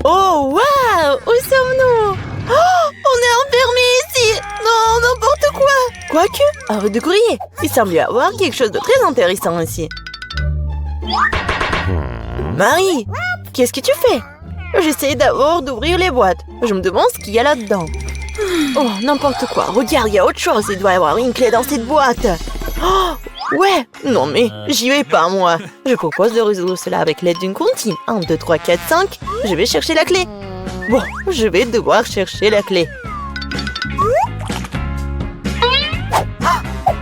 Oh, waouh! Où sommes-nous? Oh, on est enfermés ici! Non, n'importe quoi! Quoique, arrête de crier! Il semble y avoir quelque chose de très intéressant ici. Marie, qu'est-ce que tu fais? J'essaie d'abord d'ouvrir les boîtes. Je me demande ce qu'il y a là-dedans. Oh, n'importe quoi. Regarde, il y a autre chose. Il doit y avoir une clé dans cette boîte. Oh, ouais. Non mais, j'y vais pas, moi. Je propose de résoudre cela avec l'aide d'une comptine. 1, 2, 3, 4, 5. Je vais chercher la clé. Bon, je vais devoir chercher la clé.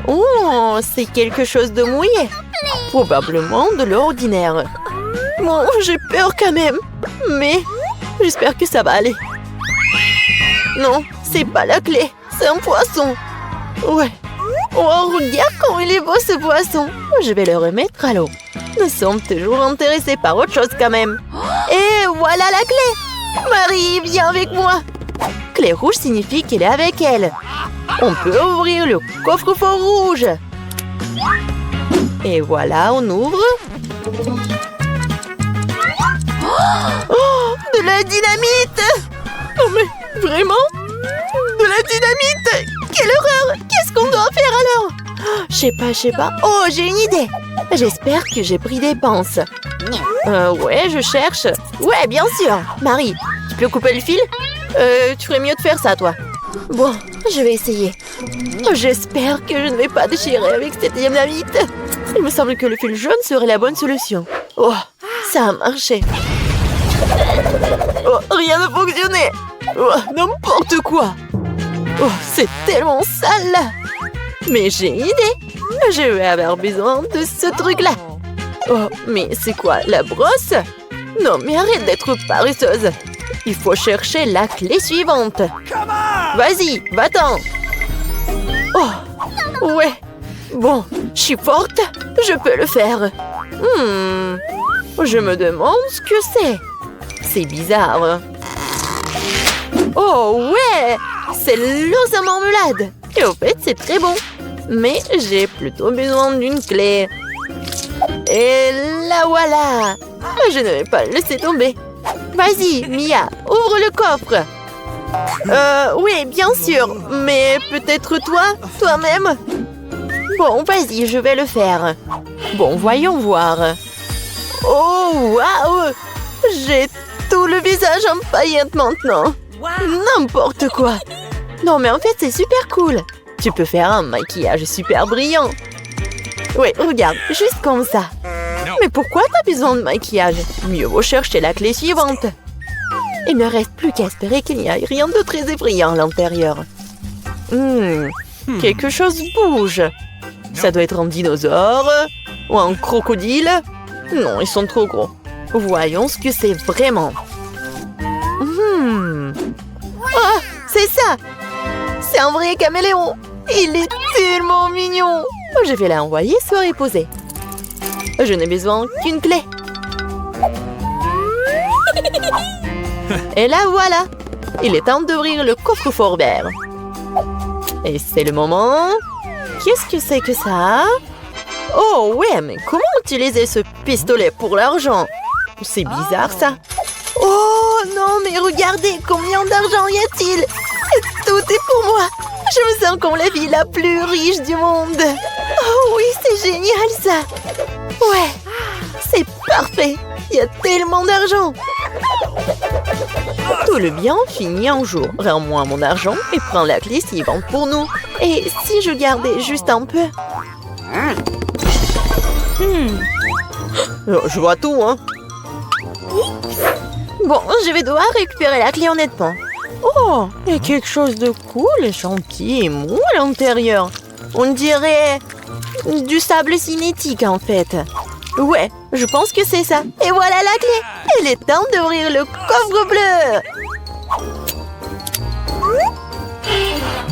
Oh, c'est quelque chose de mouillé. Probablement de l'ordinaire. Bon, j'ai peur quand même. Mais j'espère que ça va aller. Non, c'est pas la clé. C'est un poisson. Ouais. Oh, regarde comment il est beau ce poisson. Je vais le remettre à l'eau. Nous sommes toujours intéressés par autre chose quand même. Et voilà la clé. Marie, viens avec moi. Clé rouge signifie qu'elle est avec elle. On peut ouvrir le coffre-fort rouge. Et voilà, on ouvre. Oh, de la dynamite! Oh mais vraiment? De la dynamite! Quelle horreur! Qu'est-ce qu'on doit faire alors? Je sais pas. Oh, j'ai une idée! J'espère que j'ai pris des pinces. Ouais, je cherche. Ouais, bien sûr. Marie, tu peux couper le fil? Tu ferais mieux de faire ça, toi. Bon, je vais essayer. J'espère que je ne vais pas déchirer avec cette dynamite. Il me semble que le fil jaune serait la bonne solution. Oh, ça a marché. Oh, rien ne fonctionnait. Oh, n'importe quoi. Oh, c'est tellement sale. Mais j'ai une idée. Je vais avoir besoin de ce truc-là. Oh, mais c'est quoi, la brosse? Non, mais arrête d'être paresseuse. Il faut chercher la clé suivante. Vas-y, va-t'en. Oh, ouais. Bon, je suis forte. Je peux le faire. Je me demande ce que c'est. C'est bizarre. Oh, ouais. C'est l'os à marmelade. Et au fait, c'est très bon. Mais j'ai plutôt besoin d'une clé. Et la voilà. Je ne vais pas le laisser tomber. Vas-y, Mia, ouvre le coffre. Oui, bien sûr. Mais peut-être toi-même. Bon, vas-y, je vais le faire. Bon, voyons voir. Oh, waouh! J'ai tout le visage en paillettes maintenant. N'importe quoi. Non, mais en fait, c'est super cool. Tu peux faire un maquillage super brillant. Oui, regarde, juste comme ça. Mais pourquoi t'as besoin de maquillage? Mieux vaut chercher la clé suivante. Il ne reste plus qu'à espérer qu'il n'y ait rien de très effrayant à l'intérieur. Quelque chose bouge. Ça doit être un dinosaure ou un crocodile. Non, ils sont trop gros. Voyons ce que c'est vraiment. Oh, c'est ça! C'est un vrai caméléon. Il est tellement mignon. Je vais l'envoyer se reposer. Je n'ai besoin qu'une clé. Et là, voilà. Il est temps d'ouvrir le coffre-fort vert. Et c'est le moment. Qu'est-ce que c'est que ça? Oh ouais, mais comment utiliser ce pistolet pour l'argent? C'est bizarre, ça. Oh non, mais regardez, combien d'argent y a-t-il? Tout est pour moi. Je me sens comme la vie la plus riche du monde. Oh oui, c'est génial, ça. Ouais, c'est parfait. Il y a tellement d'argent. Tout le bien finit un jour. Rends-moi mon argent et prends la clé suivante pour nous. Et si je gardais juste un peu? Je vois tout, hein. Bon, je vais devoir récupérer la clé honnêtement. Oh, il y a quelque chose de cool et gentil et mou à l'intérieur. On dirait du sable cinétique, en fait. Ouais, je pense que c'est ça. Et voilà la clé. Il est temps d'ouvrir le coffre bleu.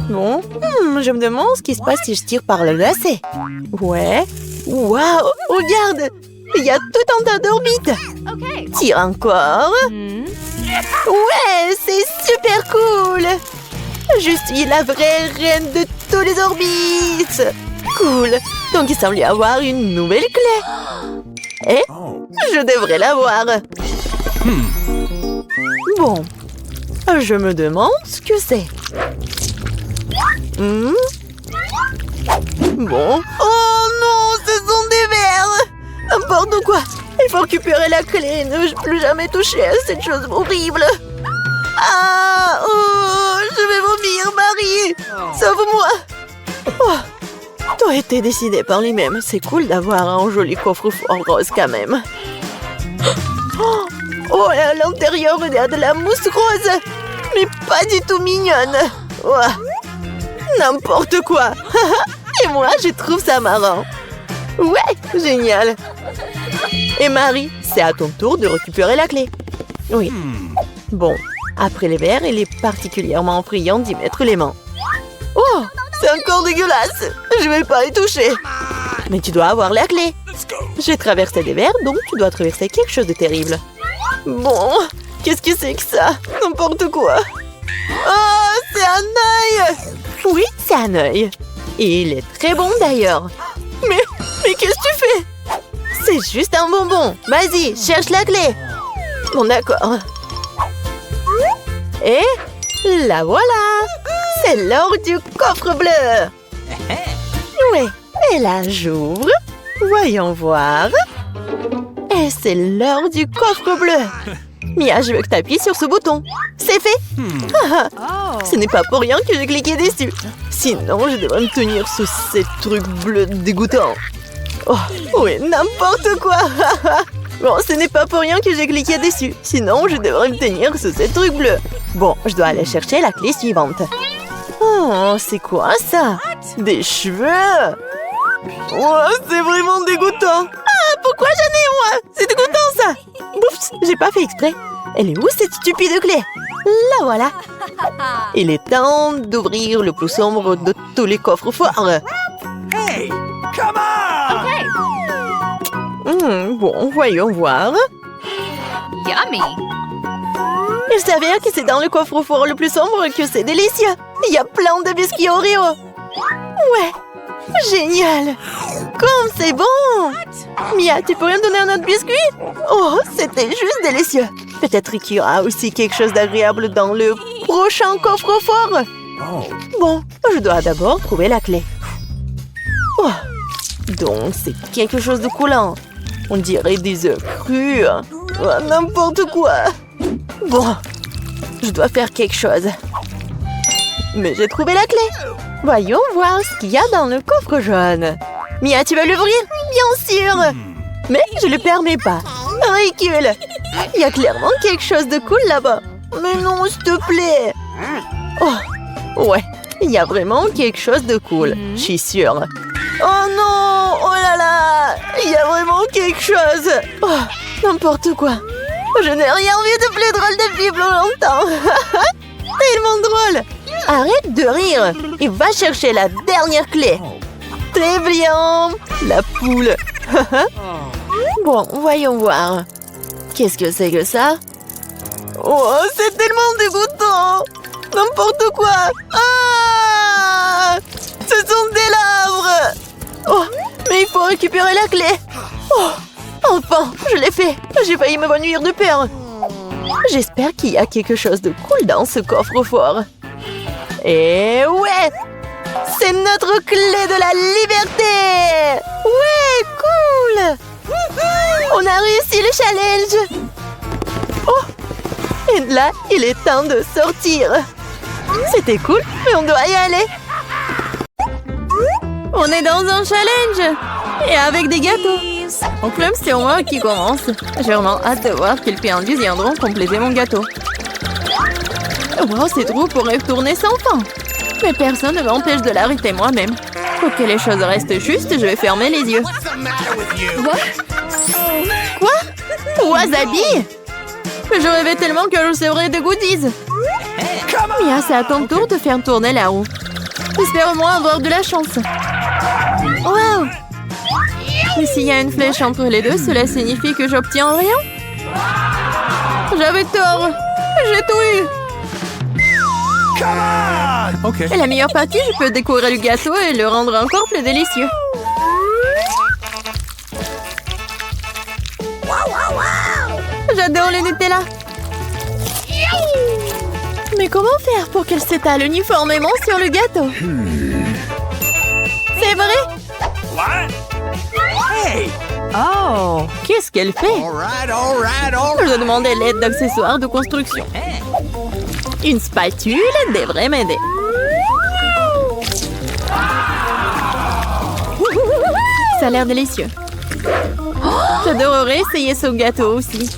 Bon, je me demande ce qui se passe si je tire par le lacet. Ouais. Waouh, regarde. Il y a tout un tas d'orbites. Tire encore. Ouais, c'est super cool. Je suis la vraie reine de tous les orbites. Cool. Donc il semble y avoir une nouvelle clé. Et je devrais l'avoir. Bon, je me demande ce que c'est. Bon. Oh non, ce sont des verres! N'importe quoi! Il faut récupérer la clé et ne plus jamais toucher à cette chose horrible! Ah! Oh! Je vais vomir, Marie! Sauve-moi! Oh! Tout a été décidé par lui-même. C'est cool d'avoir un joli coffre-fort rose quand même. Oh, et à l'intérieur, il y a de la mousse rose! Mais pas du tout mignonne! Oh. N'importe quoi! Et moi, je trouve ça marrant. Ouais, génial. Et Marie, c'est à ton tour de récupérer la clé. Oui. Bon, après les verres, il est particulièrement friand d'y mettre les mains. Oh, c'est encore dégueulasse. Je vais pas y toucher. Mais tu dois avoir la clé. J'ai traversé des verres, donc tu dois traverser quelque chose de terrible. Bon, qu'est-ce que c'est que ça? N'importe quoi. Oh, c'est un œil. Oui, c'est un œil. Et il est très bon d'ailleurs. Mais qu'est-ce que tu fais? C'est juste un bonbon. Vas-y, cherche la clé. Bon, d'accord. Et la voilà. C'est l'heure du coffre bleu. Oui, et là j'ouvre. Voyons voir. Et c'est l'heure du coffre bleu. Mia, je veux que tu appuies sur ce bouton. C'est fait. Ce n'est pas pour rien que j'ai cliqué dessus. Sinon, je devrais me tenir sous ces trucs bleus dégoûtants. Oh, oui, n'importe quoi. Bon, ce n'est pas pour rien que j'ai cliqué dessus. Sinon, je devrais me tenir sous ces trucs bleus. Bon, je dois aller chercher la clé suivante. Oh, c'est quoi ça? Des cheveux? Oh, c'est vraiment dégoûtant. Ah, pourquoi j'en ai moi? C'est dégoûtant ça. Oups, j'ai pas fait exprès. Elle est où cette stupide clé? La voilà. Il est temps d'ouvrir le plus sombre de tous les coffres forts. Hey, come on! Bon, voyons voir. Yummy! Il s'avère que c'est dans le coffre-fort le plus sombre que c'est délicieux. Il y a plein de biscuits Oreo. Ouais, génial. Comme c'est bon. Mia, tu pourrais me donner un autre biscuit? Oh, c'était juste délicieux. Peut-être qu'il y aura aussi quelque chose d'agréable dans le prochain coffre-fort. Bon, je dois d'abord trouver la clé. Oh, donc c'est quelque chose de coulant. On dirait des œufs crus. Oh, n'importe quoi. Bon, je dois faire quelque chose. Mais j'ai trouvé la clé. Voyons voir ce qu'il y a dans le coffre jaune. Mia, tu vas l'ouvrir? Bien sûr. Mais je ne le permets pas. Ridicule. Il y a clairement quelque chose de cool là-bas. Mais non, s'il te plaît. Oh, ouais. Il y a vraiment quelque chose de cool. Je suis sûre. Oh non! Oh là là! Il y a vraiment quelque chose. Oh, n'importe quoi. Je n'ai rien vu de plus drôle depuis plus longtemps. Tellement drôle. Arrête de rire et va chercher la dernière clé. Très bien. La poule. Bon, voyons voir. Qu'est-ce que c'est que ça? Oh, c'est tellement dégoûtant. N'importe quoi. Ah! Ce sont des larves. Oh, mais il faut récupérer la clé. Oh, enfin, je l'ai fait. J'ai failli m'évanouir de peur. J'espère qu'il y a quelque chose de cool dans ce coffre-fort. Et ouais! C'est notre clé de la liberté! Ouais, cool! On a réussi le challenge! Oh! Et là, il est temps de sortir. C'était cool, mais on doit y aller. On est dans un challenge! Et avec des gâteaux. En club, c'est moi qui commence. J'ai vraiment hâte de voir quels friandises viendront compléter mon gâteau. Wow, ces trous pourraient tourner sans fin. Mais personne ne m'empêche de l'arrêter moi-même. Pour que les choses restent justes, je vais fermer les yeux. Quoi? Wasabi? Je rêvais tellement que je recevrais des goodies. Mia, c'est à ton tour de faire tourner la roue. J'espère au moins avoir de la chance. Wow! Et s'il y a une flèche entre les deux, cela signifie que j'obtiens rien? J'avais tort. J'ai tout eu. Okay. Et la meilleure partie, je peux décorer le gâteau et le rendre encore plus délicieux. J'adore le Nutella. Mais comment faire pour qu'elle s'étale uniformément sur le gâteau? C'est vrai? What? Hey! Oh! Qu'est-ce qu'elle fait? All right. Je dois demander l'aide d'accessoires de construction. Une spatule devrait m'aider. Ça a l'air délicieux. J'adorerais essayer ce gâteau aussi.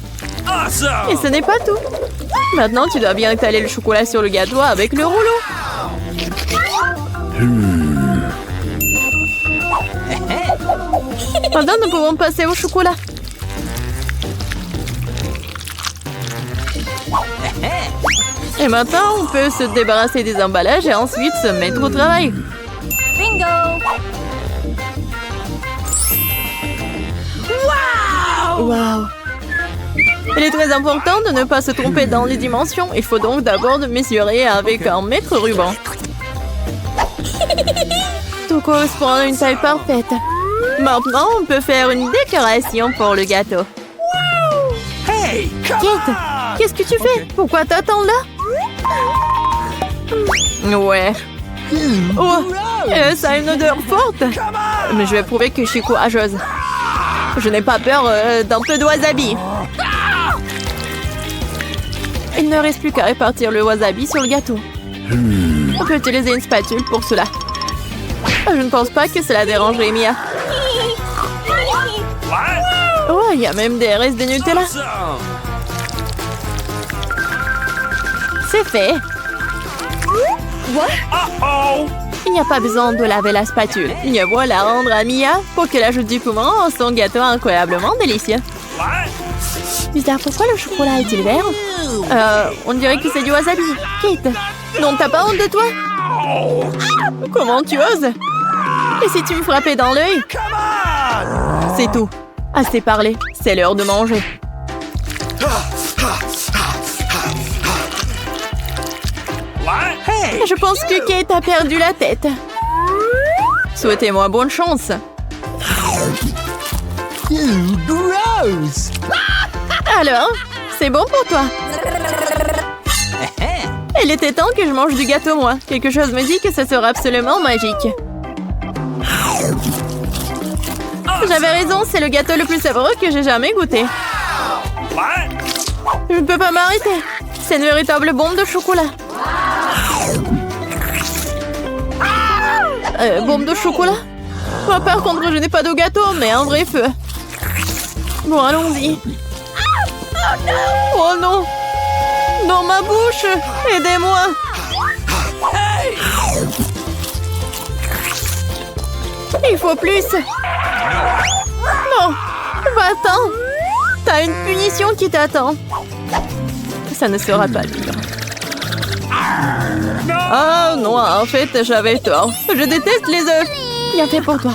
Awesome! Et ce n'est pas tout. Maintenant, tu dois bien étaler le chocolat sur le gâteau avec le rouleau. Maintenant, nous pouvons passer au chocolat. Et maintenant, on peut se débarrasser des emballages et ensuite se mettre au travail. Bingo! Wow! Il est très important de ne pas se tromper dans les dimensions. Il faut donc d'abord mesurer avec un mètre ruban. Tout correspond à une taille parfaite. Maintenant, on peut faire une décoration pour le gâteau. Hey! Come Kate, on! qu'est-ce que tu fais? Pourquoi t'attends là? Ouais. Oh, ça a une odeur forte. Come on! Mais je vais prouver que je suis courageuse. Je n'ai pas peur d'un peu de wasabi. Il ne reste plus qu'à répartir le wasabi sur le gâteau. On peut utiliser une spatule pour cela. Je ne pense pas que cela dérangerait Mia. What? Oh, il y a même des restes de Nutella. Awesome! C'est fait. Uh-oh! Il n'y a pas besoin de laver la spatule. Il faut la rendre à Mia pour qu'elle ajoute du piment à son gâteau incroyablement délicieux. What? Bizarre, pourquoi le chocolat est-il vert? On dirait que c'est du wasabi. Kate, non, t'as pas honte de toi? Comment tu oses? Et si tu me frappais dans l'œil? Come on! C'est tout. Assez parlé, c'est l'heure de manger. What? Hey! Je pense que Kate a perdu la tête. Souhaitez-moi bonne chance. Gross! Alors, c'est bon pour toi? Il était temps que je mange du gâteau, moi. Quelque chose me dit que ce sera absolument magique. J'avais raison, c'est le gâteau le plus savoureux que j'ai jamais goûté. What? Je ne peux pas m'arrêter. C'est une véritable bombe de chocolat. Bombe de chocolat? Moi, par contre, je n'ai pas de gâteau, mais un vrai feu. Bon, allons-y. Oh non! Dans ma bouche! Aidez-moi! Hey! Il faut plus! Non! Va-t'en! T'as une punition qui t'attend. Ça ne sera pas dur. Ah non, en fait, j'avais tort. Je déteste les œufs. Bien fait pour toi.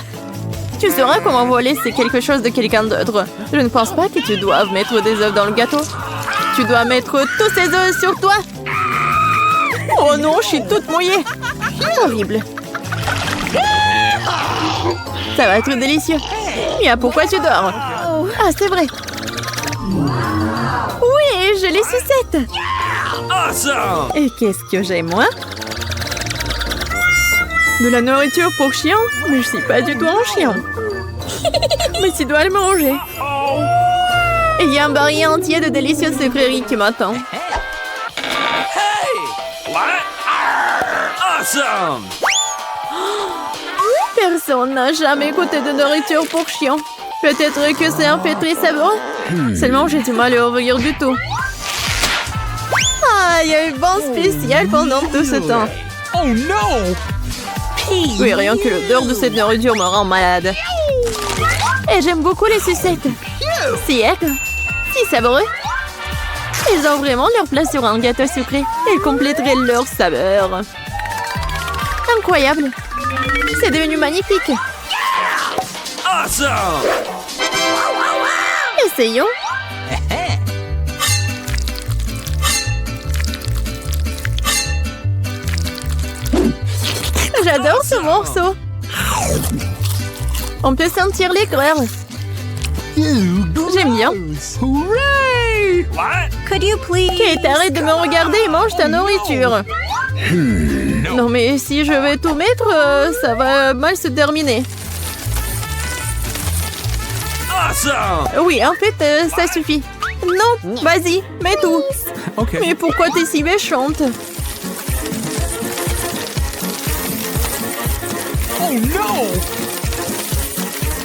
Tu sauras comment voler, c'est quelque chose de quelqu'un d'autre. Je ne pense pas que tu doives mettre des œufs dans le gâteau. Tu dois mettre tous ces œufs sur toi. Oh non, je suis toute mouillée. Horrible. Ça va être délicieux. Mia, pourquoi tu dors? Ah, c'est vrai. Oui, j'ai les sucettes. Awesome! Et qu'est-ce que j'ai, moi? De la nourriture pour chien? Mais je suis pas du tout un chien. Mais tu dois le manger. Oh! Et il y a un baril entier de délicieuses sucreries qui m'attend. Hey! What? Awesome! Personne n'a jamais goûté de nourriture pour chien. Peut-être que c'est un fait très savoureux. Seulement, j'ai du mal à ouvrir du tout. Ah, il y a eu vent spécial pendant tout ce temps. Oh no! Oui, rien que l'odeur de cette nourriture me rend malade. Et j'aime beaucoup les sucettes. Si savoureux. Ils ont vraiment leur place sur un gâteau sucré. Ils compléteraient leur saveur. Incroyable. C'est devenu magnifique. Awesome! Essayons. J'adore ce morceau. On peut sentir l'éclair. J'aime bien. Hooray! What? Could you please? Kate, arrête de me regarder et mange ta nourriture. Non mais si je vais tout mettre, ça va mal se terminer. Awesome! Oui, en fait, ça suffit. Non, vas-y, mets tout. Okay. Mais pourquoi t'es si méchante? Oh no!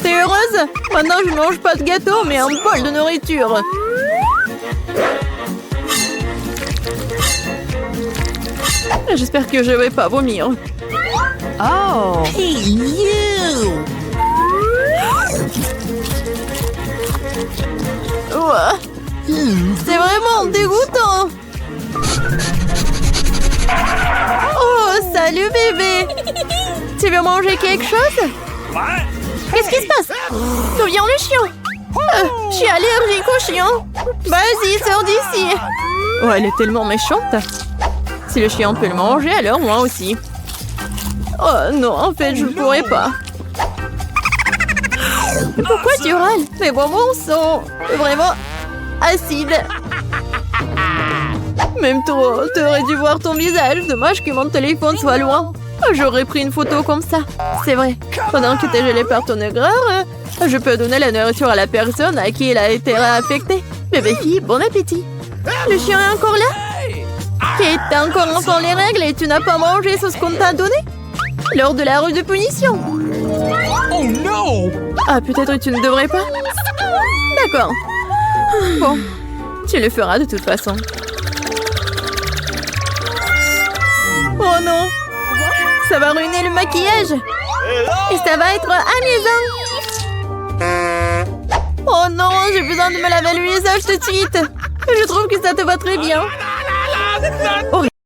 T'es heureuse? Maintenant, je mange pas de gâteau, mais un bol de nourriture. J'espère que je vais pas vomir. Oh. Hey, you! Ouah. C'est vraiment dégoûtant. Oh, salut bébé. Tu veux manger quelque chose? What? Qu'est-ce qui se passe? D'où vient le chien? Je suis allergique au chien. Vas-y, sors d'ici. Oh, elle est tellement méchante. Si le chien peut le manger, alors moi aussi. Oh non, en fait, je ne pourrais pas. Mais pourquoi tu râles? Mes bonbons sont vraiment acides. Même toi, t'aurais dû voir ton visage. Dommage que mon téléphone soit loin. J'aurais pris une photo comme ça. C'est vrai. Pendant que t'es gelé par ton aigreur, je peux donner la nourriture à la personne à qui elle a été affectée. Bébé fille, bon appétit. Le chien est encore là? Kate, t'as encore enfant les règles et tu n'as pas mangé ce qu'on t'a donné? Lors de la rue de punition. Oh no! Ah, peut-être tu ne devrais pas? D'accord. Bon, tu le feras de toute façon. Oh non! Ça va ruiner le maquillage! Et ça va être amusant! Oh non, j'ai besoin de me laver le visage tout de suite! Je trouve que ça te va très bien! Oh,